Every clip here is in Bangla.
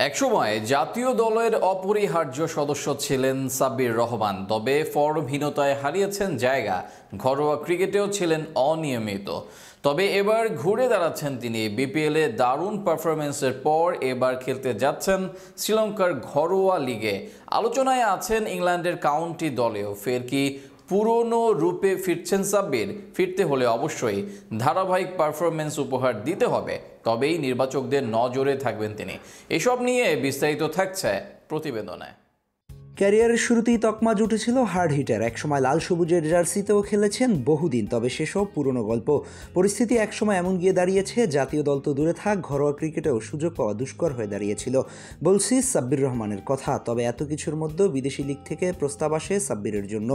একসময় জাতীয় দলের অপরিহার্য সদস্য ছিলেন সাব্বির রহমান, তবে ফর্মহীনতায় হারিয়েছেন জায়গা। ঘরোয়া ক্রিকেটেও ছিলেন অনিয়মিত, তবে এবার ঘুরে দাঁড়াচ্ছেন তিনি। বিপিএলে দারুণ পারফরমেন্সের পর এবার খেলতে যাচ্ছেন শ্রীলঙ্কার ঘরোয়া লিগে। আলোচনায় আছেন ইংল্যান্ডের কাউন্টি দলেও। ফের কি পুরনো রূপে ফিরছেন সাব্বির? ফিরতে হলে অবশ্যই ধারাবাহিক পারফরমেন্স উপহার দিতে হবে, তবেই নির্বাচকদের নজরে থাকবেন তিনি। এসব নিয়ে বিস্তারিত থাকছে প্রতিবেদনে। ক্যারিয়ারের শুরুতেই তকমা জুটেছিল হার্ড হিটার। একসময় লাল সবুজের জার্সিতেও খেলেছেন বহুদিন, তবে সেসব পুরনো গল্প। পরিস্থিতি একসময় এমন গিয়ে দাঁড়িয়েছে, জাতীয় দল তো দূরে থাক, ঘরোয়া ক্রিকেটেও সুযোগ পাওয়া দুষ্কর হয়ে দাঁড়িয়েছিল। বলছি সাব্বির রহমানের কথা। তবে এত কিছুর মধ্যেও বিদেশি লিগ থেকে প্রস্তাব আসে সাব্বিরের জন্য।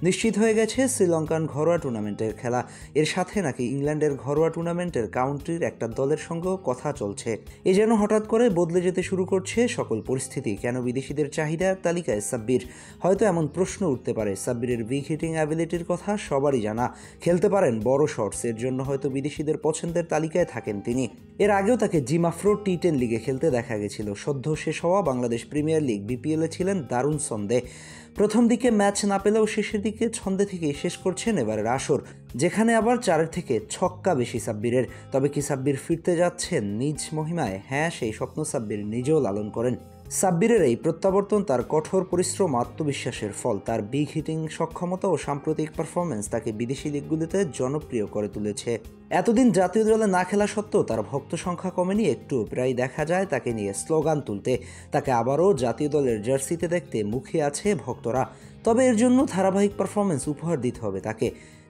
নিশ্চিত হয়ে গেছে শ্রীলঙ্কান ঘরোয়া টুর্নামেন্টের খেলা। এর সাথে নাকি ইংল্যান্ডের ঘরোয়া টুর্নামেন্টের কাউন্টির একটা দলের সঙ্গেও কথা চলছে। এ যেন হঠাৎ করে বদলে যেতে শুরু করছে সকল পরিস্থিতি। কেন বিদেশিদের চাহিদার তালিকায় সাব্বির? হয়তো এমন প্রশ্ন উঠতে পারে। সাব্বিরের বিগ হিটিং অ্যাবিলিটির কথা সবারই জানা। খেলতে পারেন বড় শটস, এর জন্য হয়তো বিদেশিদের পছন্দের তালিকায় থাকেন তিনি। এর আগেও তাকে জিমাফ্রো টি10 লিগে খেলতে দেখা গেছিল। সদ্য শেষ হওয়া বাংলাদেশ প্রিমিয়ার লিগ বিপিএলে ছিলেন দারুণ ছন্দে। প্রথম দিকে ম্যাচ না পেলেও শেষের দিকে ছন্দে থেকেই শেষ করছেন এবারের আসর, যেখানে আবার 4 থেকে ছক্কা বেশি সাব্বিরের। তবে কি সাব্বির ফিরতে যাচ্ছেন নিজ মহিমায়? হ্যাঁ, সেই স্বপ্ন সাব্বির নিজেও লালন করেন। সাব্বিরের এই প্রত্যাবর্তন তার কঠোর পরিশ্রম, আত্মবিশ্বাসের ফল। তার বিগ হিটিং সক্ষমতা ও সাম্প্রতিক পারফরমেন্স তাকে বিদেশি লিগগুলিতে জনপ্রিয় করে তুলেছে। এতদিন জাতীয় দলে না খেলা সত্ত্বেও তার ভক্ত সংখ্যা কমেনি একটু। প্রায় দেখা যায় তাকে নিয়ে স্লোগান তুলতে। তাকে আবারও জাতীয় দলের জার্সিতে দেখতে মুখিয়ে আছে ভক্তরা। তবে এর জন্য ধারাবাহিক পারফরমেন্স উপহার দিতে হবে তাকে।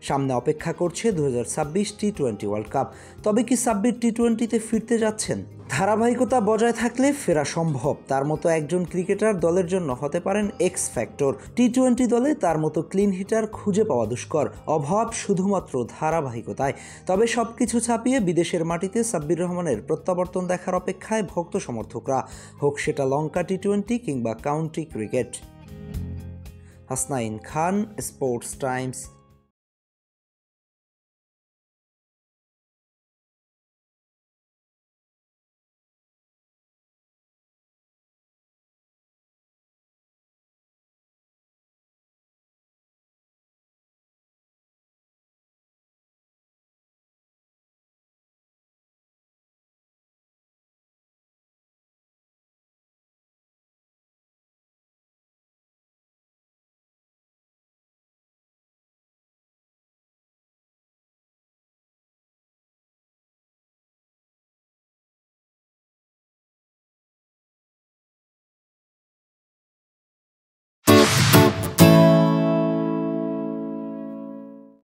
সামনে অপেক্ষা করছে 2026 টি20 ওয়ার্ল্ড কাপ। তবে কি সাব্বির টি20তে ফিরতে যাচ্ছেন? ধারাবাহিকতা বজায় থাকলে ফেরা সম্ভব। তার মতো একজন ক্রিকেটার দলের জন্য হতে পারেন এক্স ফ্যাক্টর। টি20 দলে তার মতো ক্লিন হিটার খুঁজে পাওয়া দুষ্কর। অভাব শুধুমাত্র ধারাবাহিকতায়। তবে সবকিছু ছাপিয়ে বিদেশের মাটিতে সাব্বির রহমানের প্রত্যাবর্তন দেখার অপেক্ষায় ভক্ত সমর্থকরা, হোক সেটা লঙ্কা টি20 কিংবা কাউন্টি ক্রিকেট। হাসনাইন খান, স্পোর্টস টাইমস।